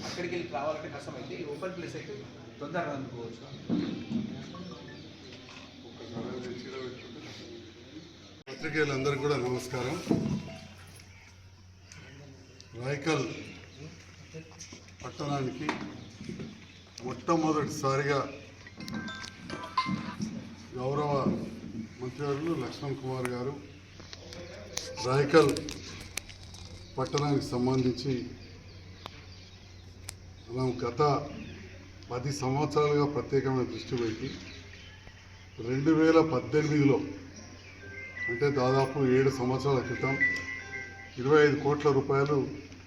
అక్కడికి వెళ్ళి రావాలంటే కష్టమైంది. ఓపెన్ ప్లేస్ అయితే తొందరగా అందుకోవచ్చు. పత్రికేయులందరికీ కూడా నమస్కారం. రాయకల్ పట్టణానికి మొట్టమొదటిసారిగా గౌరవ మంత్రివర్యులు లక్ష్మణ్ కుమార్ గారు రాయకల్ పట్టణానికి సంబంధించి మనం గత 10 సంవత్సరాలుగా ప్రత్యేకమైన దృష్టి పెట్టి 2018లో అంటే దాదాపు 7 సంవత్సరాల క్రితం 25 కోట్ల రూపాయలు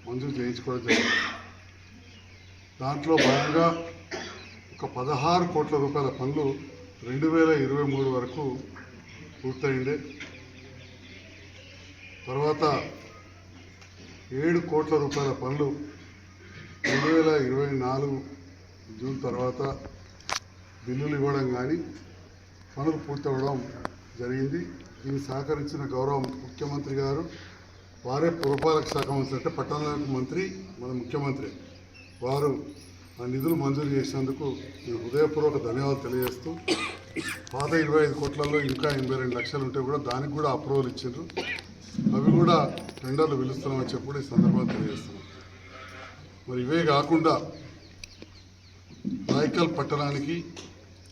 మంజూరు చేయించుకోవడం జరిగింది. దాంట్లో భాగంగా ఒక 16 కోట్ల రూపాయల పనులు 2023 వరకు పూర్తయిందే. తర్వాత 7 కోట్ల రూపాయల పనులు 2024 జూన్ తర్వాత బిల్లులు ఇవ్వడం కానీ పనులు పూర్తవడం జరిగింది. దీన్ని సహకరించిన గౌరవ ముఖ్యమంత్రి గారు, వారే పురపాలక శాఖ మంత్రి అంటే పట్టణాభివృద్ధి మంత్రి మన ముఖ్యమంత్రి వారు ఆ నిధులు మంజూరు చేసినందుకు నేను హృదయపూర్వక ధన్యవాదాలు తెలియజేస్తూ, పాత 25 కోట్లలో ఇంకా 82 లక్షలు ఉంటే కూడా దానికి కూడా అప్రూవల్ ఇచ్చిండ్రు. అవి కూడా టెండర్లు పిలుస్తున్నామని చెప్పి ఈ సందర్భంగా తెలియజేస్తున్నాం. మరి ఇవే కాకుండా రాయకల్ పట్టణానికి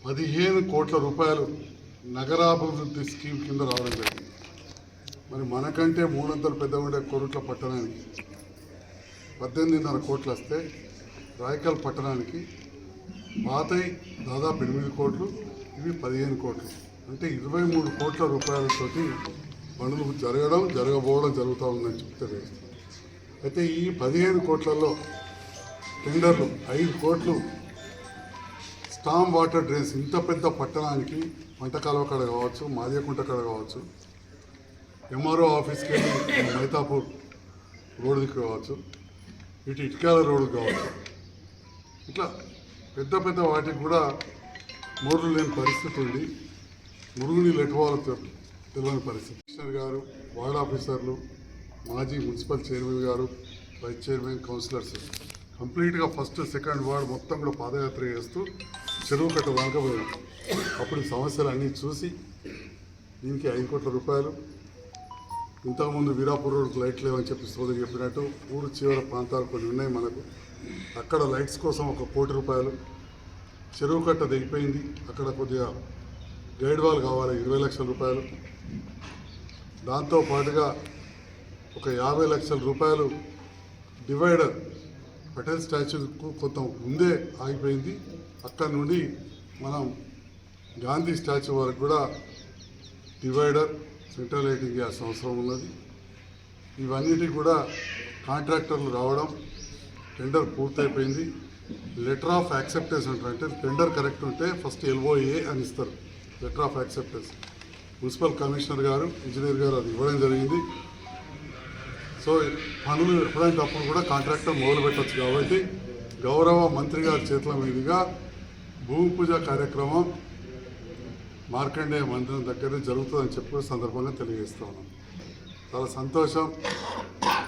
15 కోట్ల రూపాయలు నగరాభివృద్ధి స్కీమ్ కింద రావడం జరిగింది. మరి మనకంటే 300 పెద్ద ఉండే కొరుట్ల పట్టణానికి 18.5 కోట్లు వస్తే రాయకల్ పట్టణానికి పాతయి దాదాపు 8 కోట్లు, ఇవి 15 కోట్లు, అంటే 23 కోట్ల రూపాయలతోటి పనులు జరగబోవడం జరుగుతూ ఉందని చెప్పి తెలియజేస్తాం. అయితే ఈ 15 కోట్లలో టెండర్లు 5 కోట్లు స్టామ్ వాటర్ డ్రైన్స్, ఇంత పెద్ద పట్టణానికి పంట కాలువ కాడ కావచ్చు, మాదియకుంట కాడ కావచ్చు, ఎంఆర్ఓ ఆఫీస్కి వెళ్ళి మైతాపూర్ రోడ్డు దిక్కు కావచ్చు, ఇటు ఇటుకాల రోడ్డు కావచ్చు, ఇట్లా పెద్ద పెద్ద వాటికి కూడా మోర్లు లేని పరిస్థితి ఉంది. మురుగునీళ్ళు ఎటువాలో తెలియని పరిస్థితి. కమిషనర్ గారు, వార్డ్ ఆఫీసర్లు, మాజీ మున్సిపల్ చైర్మన్ గారు, వైస్ చైర్మన్, కౌన్సిలర్స్ కంప్లీట్గా ఫస్ట్ సెకండ్ వార్డ్ మొత్తం కూడా పాదయాత్ర చేస్తూ చెరువు కట్ట దాకా పోయాం. అప్పుడు ఈ సమస్యలు అన్నీ చూసి దీనికి 5 కోట్ల రూపాయలు, ఇంతకుముందు వీరాపూర్ రోడ్కి లైట్లు లేవని చెప్పి సోదరు చెప్పినట్టు ఊరు చివర ప్రాంతాలు కొన్ని ఉన్నాయి మనకు, అక్కడ లైట్స్ కోసం 1 కోటి రూపాయలు, చెరువు కట్ట దిగిపోయింది అక్కడ కొద్దిగా గైడ్ వాల్ కావాలి 20 లక్షల రూపాయలు, దాంతో పాటుగా ఒక 50 లక్షల రూపాయలు డివైడర్ పటేల్ స్టాచ్యూకు కొంత ముందే ఆగిపోయింది, అక్కడ నుండి మనం గాంధీ స్టాచ్యూ వరకు కూడా డివైడర్ సెంట్రల్ లైటింగ్ చేయాల్సిన అవసరం ఉన్నది. ఇవన్నిటికి కూడా కాంట్రాక్టర్లు రావడం, టెండర్ పూర్తయిపోయింది. లెటర్ ఆఫ్ యాక్సెప్టెన్స్ అంటారు, అంటే టెండర్ కరెక్ట్ ఉంటే ఫస్ట్ LOA అని ఇస్తారు, letter of acceptance. Municipal commissioner గారు, ఇంజనీర్ గారు అది ఇవ్వడం జరిగింది. సో పనులు ఎప్పుడైతే అప్పుడు కూడా కాంట్రాక్టర్ మొదలు పెట్టచ్చు. కాబట్టి గౌరవ మంత్రి గారి చేతుల మీదుగా భూమి పూజ కార్యక్రమం మార్కండేయ మందిరం దగ్గర జరుగుతుందని చెప్పి సందర్భంగా తెలియజేస్తా ఉన్నాం. చాలా సంతోషం.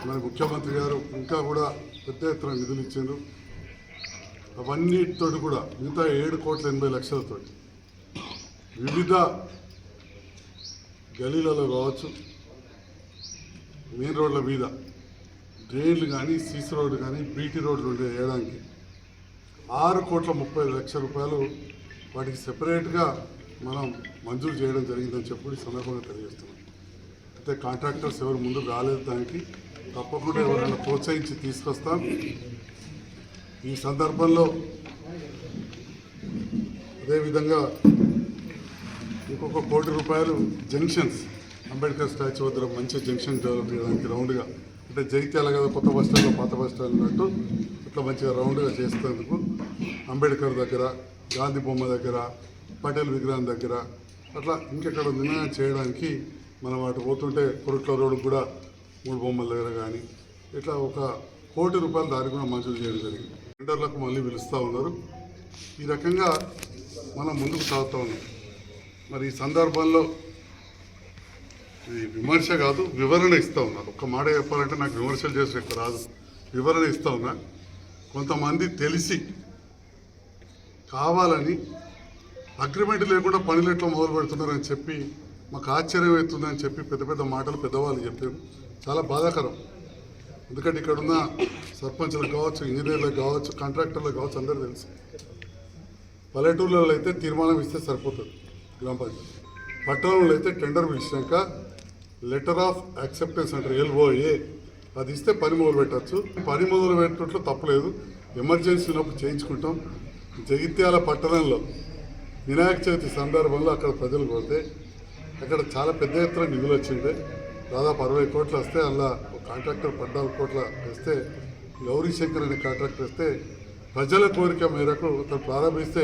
మరి ముఖ్యమంత్రి గారు ఇంకా కూడా పెద్ద ఎత్తున నిధులు ఇచ్చిండ్రు. అవన్నిటితో కూడా మిగతా 7 కోట్ల 80 లక్షలతో వివిధ గలీలలో కావచ్చు, మెయిన్ రోడ్ల మీద డ్రైన్లు కానీ, సీసీ రోడ్లు కానీ, బీటీ రోడ్లు ఉండే వేయడానికి 6 కోట్ల 30 లక్షల రూపాయలు వాటికి సెపరేట్గా మనం మంజూరు చేయడం జరిగిందని చెప్పి సందర్భంగా తెలియజేస్తున్నాం. అయితే కాంట్రాక్టర్స్ ఎవరు ముందు రాలేదు, దానికి తప్పకుండా ఎవరైనా ప్రోత్సహించి తీసుకొస్తాం. ఈ సందర్భంలో అదేవిధంగా ఇంకొక 1 కోటి రూపాయలు జంక్షన్స్, అంబేద్కర్ స్టాచ్యూ వద్ద మంచి జంక్షన్ డెవలప్ చేయడానికి రౌండ్గా, అంటే జైత్యాల కదా కొత్త బస్ స్టాండ్లో పాత బస్ స్టాండ్ అన్నట్టు ఇట్లా మంచిగా రౌండ్గా చేసేందుకు అంబేద్కర్ దగ్గర, గాంధీ బొమ్మ దగ్గర, పటేల్ విగ్రహం దగ్గర అట్లా ఇంకెక్కడ నిర్ణయం చేయడానికి మనం అటు పోతుంటే కొరుట్ల రోడ్డు కూడా 3 బొమ్మల దగ్గర కానీ ఇట్లా 1 కోటి రూపాయలు దానికి కూడా మంజూరు చేయడం జరిగింది. టెండర్లకు మళ్ళీ పిలుస్తూ ఉన్నారు. ఈ రకంగా మనం ముందుకు సాగుతూ ఉన్నాం. మరి ఈ సందర్భంలో ఇది విమర్శ కాదు, వివరణ ఇస్తా ఉన్నా. ఒక్క మాట చెప్పాలంటే నాకు విమర్శలు చేసే ఎక్కువ రాదు, వివరణ ఇస్తా ఉన్నా. కొంతమంది తెలిసి కావాలని అగ్రిమెంట్ లేకుండా పనులు ఎట్లా మొదలు పెడుతున్నారని చెప్పి మాకు ఆశ్చర్యం అవుతుందని చెప్పి పెద్ద పెద్ద మాటలు పెద్దవాళ్ళు చెప్పారు. చాలా బాధాకరం. ఎందుకంటే ఇక్కడున్న సర్పంచ్లకు కావచ్చు, ఇంజనీర్లకు కావచ్చు, కాంట్రాక్టర్లకు కావచ్చు, అందరూ తెలుసు. పల్లెటూళ్ళలో అయితే తీర్మానం ఇస్తే సరిపోతుంది గ్రామ పంచాయతీ. పట్టణంలో అయితే టెండర్ పిలిచినాక లెటర్ ఆఫ్ యాక్సెప్టెన్స్ అంటారు, LOA, అది ఇస్తే పని మొదలు పెట్టచ్చు. పని మొదలు పెట్టడంలో తప్పలేదు, ఎమర్జెన్సీ ఉన్నప్పుడు చేయించుకుంటాం. జగిత్యాల పట్టణంలో వినాయక చవితి సందర్భంలో అక్కడ ప్రజలు పోతే అక్కడ చాలా పెద్ద ఎత్తున నిధులు వచ్చిండే. దాదాపు 60 కోట్లు వస్తే అలా ఒక కాంట్రాక్టర్ 14 కోట్ల వస్తే, గౌరీశంకర్ అనే కాంట్రాక్టర్ వస్తే ప్రజల కోరిక మేరకు అతను ప్రారంభిస్తే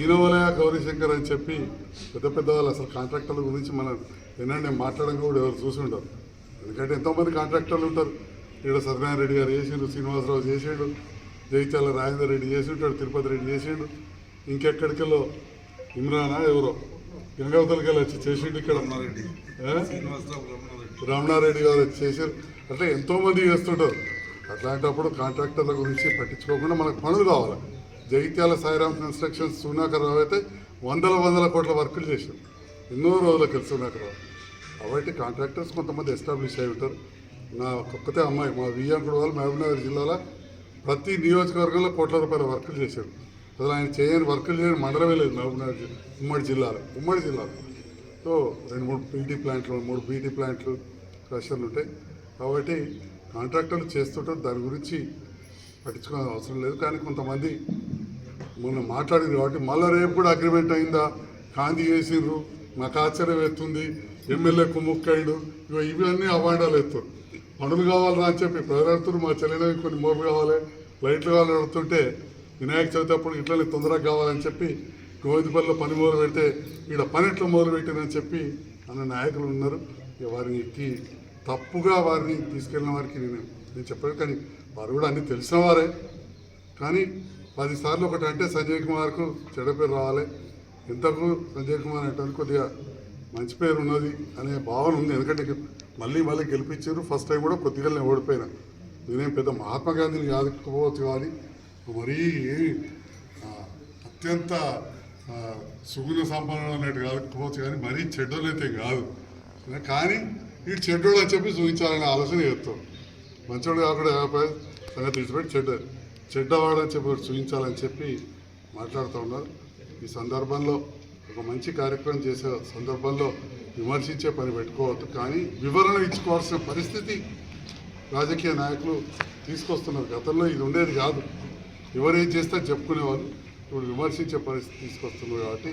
ఈనవలయ గౌరీశంకర్ అని చెప్పి పెద్ద పెద్ద వాళ్ళు అసలు కాంట్రాక్టర్ల గురించి మనం వినండి మాట్లాడడం కూడా ఎవరు చూసి ఉండరు. ఎందుకంటే ఎంతోమంది కాంట్రాక్టర్లు ఉంటారు. ఇక్కడ సత్యనారాయణ రెడ్డి గారు చేసిండు, శ్రీనివాసరావు చేసాడు, జగిత్యాల రాజేందర్ రెడ్డి చేసింటాడు, తిరుపతి రెడ్డి చేసిండు, ఇంకెక్కడికెళ్ళో ఇమ్రానా ఎవరో గంగావతలకి వచ్చి చేసిండు, ఇక్కడ రమణారెడ్డి గారు వచ్చి చేసారు. అట్లా ఎంతోమంది చేస్తుంటారు. అట్లాంటప్పుడు కాంట్రాక్టర్ల గురించి పట్టించుకోకుండా మనకు పనులు కావాలి. జగిత్యాల సాయిరామ్ కన్స్ట్రక్షన్స్ సునాకర్ రావు అయితే వందల కోట్ల వర్కులు చేశారు, ఎన్నో రోజులకు తెలుసు సునాకర్ రావు. కాబట్టి కాంట్రాక్టర్స్ కొంతమంది ఎస్టాబ్లిష్ అయి ఉంటారు. నా ఒక్కతే అమ్మాయి మా వియ్యంకుడు వాళ్ళు మహబూబ్నగర్ జిల్లాలో ప్రతి నియోజకవర్గంలో కోట్ల రూపాయల వర్కులు చేశారు. అసలు ఆయన చేయని వర్కులు చేయని మండలమే లేదు మహబూబ్నగర్ ఉమ్మడి జిల్లాలో. సో 2-3 పీటీ ప్లాంట్లు, 3 బీటీ ప్లాంట్లు, క్రషర్లు ఉంటాయి. కాబట్టి కాంట్రాక్టర్లు చేస్తుంటారు, దాని గురించి పట్టించుకోవాల్సిన అవసరం లేదు. కానీ కొంతమంది మొన్న మాట్లాడింది కాబట్టి మళ్ళీ రేపు కూడా అగ్రిమెంట్ అయిందా, కాంతి చేసిండ్రు, నాకు ఆశ్చర్యం ఎత్తుంది, ఎమ్మెల్యే కుమ్ముక్కైడు, ఇవన్నీ అవాండాలు ఎత్తారు. పనులు కావాలరా అని చెప్పి ప్రజలు మా చెల్లెలకి కొన్ని మోర్లు కావాలి, లైట్లు కావాలని అడుగుతుంటే వినాయక చవితి అప్పుడు ఇట్లనే తొందరగా కావాలని చెప్పి గోవిందపల్లిలో పని మొదలు పెడితే ఇక్కడ పని ఎట్లా మొదలు పెట్టిందని చెప్పి అన్న నాయకులు ఉన్నారు. వారికి తప్పుగా వారిని తీసుకెళ్ళిన వారికి నేను చెప్పాను. కానీ వారు కూడా అన్నీ తెలిసిన వారే. కానీ 10 సార్లు ఒకటి అంటే సంజయ్ కుమార్కు చెడ్డ పేరు రావాలి, ఇంతకు సంజయ్ కుమార్ అంటే కొద్దిగా మంచి పేరు ఉన్నది అనే భావన ఉంది. ఎందుకంటే మళ్ళీ గెలిపించారు. ఫస్ట్ టైం కూడా కొద్దిగా నేను ఓడిపోయినా. నేనేం పెద్ద మహాత్మా గాంధీని కాకపోవచ్చు, కానీ మరీ అత్యంత సుగుణ సంపన్నులు అన్నట్టు కాకపోవచ్చు, కానీ మరీ చెడ్డోళ్ళు అయితే కాదు. కానీ వీడు చెడ్డోడు అని చెప్పి చూపించాలనే ఆలోచన చేస్తాం. మంచోడు కాకుండా సంగతి విడిచిపెట్టి చెడ్డవాడు అని చెప్పి చూపించాలని చెప్పి మాట్లాడుతూ ఉన్నారు. ఈ సందర్భంలో ఒక మంచి కార్యక్రమం చేసే సందర్భంలో విమర్శించే పని పెట్టుకోవద్దు, కానీ వివరణ ఇచ్చుకోవాల్సిన పరిస్థితి రాజకీయ నాయకులు తీసుకొస్తున్నారు. గతంలో ఇది ఉండేది కాదు. ఎవరేం చేస్తే చెప్పుకునేవాళ్ళు, ఇప్పుడు విమర్శించే పరిస్థితి తీసుకొస్తున్నారు. కాబట్టి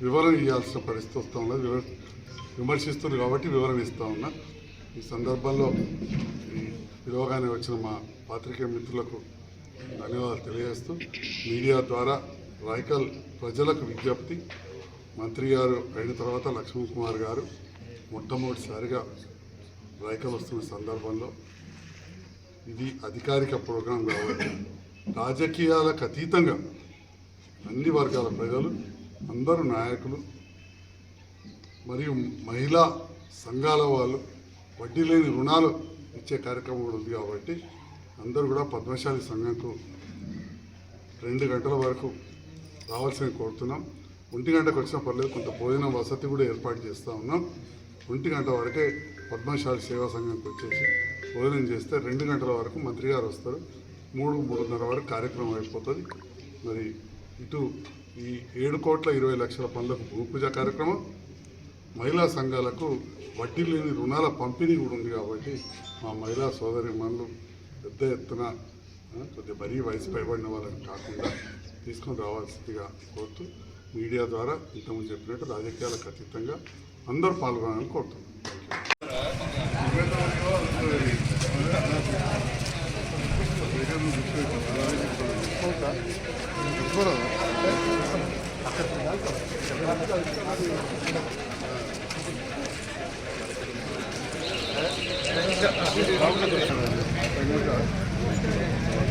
వివరణ ఇవ్వాల్సిన పరిస్థితి వస్తూ ఉన్నది. విమర్శిస్తున్నారు కాబట్టి వివరణ ఇస్తూ ఉన్నా. ఈ సందర్భంలో ఈ పిలువగానే వచ్చిన మా పాత్రికేయ మిత్రులకు ధన్యవాదాలు తెలియజేస్తూ, మీడియా ద్వారా రాయకల్ ప్రజలకు విజ్ఞప్తి, మంత్రి గారు అయిన తర్వాత లక్ష్మణ్ కుమార్ గారు మొట్టమొదటిసారిగా రాయకల్ వస్తున్న సందర్భంలో ఇది అధికారిక ప్రోగ్రాం కాబట్టి రాజకీయాలకు అతీతంగా అన్ని వర్గాల ప్రజలు, అందరూ నాయకులు మరియు మహిళా సంఘాల వాళ్ళు వడ్డీ లేని రుణాలు ఇచ్చే కార్యక్రమం కూడా ఉంది. కాబట్టి అందరూ కూడా పద్మశాలి సంఘంకు 2 గంటల వరకు రావాల్సిన కోరుతున్నాం. 1 గంటకు వచ్చినా పర్లేదు, కొంత భోజన వసతి కూడా ఏర్పాటు చేస్తూ ఉన్నాం. 1 గంట వరకే పద్మశాలి సేవా సంఘంకి వచ్చేసి భోజనం చేస్తే 2 గంటల వరకు మంత్రి గారు వస్తారు. 3-3:30 వరకు కార్యక్రమం అయిపోతుంది. మరి ఇటు ఈ 7,20,00,000 పనులకు భూమి పూజ కార్యక్రమం, మహిళా సంఘాలకు వడ్డీ లేని రుణాల పంపిణీ కూడా ఉంది. కాబట్టి మా మహిళా సోదరి మనులు పెద్ద ఎత్తున కొద్దిగా మరీ వయసు పైబడిన వాళ్ళని కాకుండా తీసుకొని రావాల్సిందిగా కోరుతూ, మీడియా ద్వారా ఇంతకుముందు చెప్పినట్టు రాజకీయాలకు అతీతంగా అందరూ పాల్గొనాలని కోరుతున్నాం.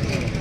Thank you.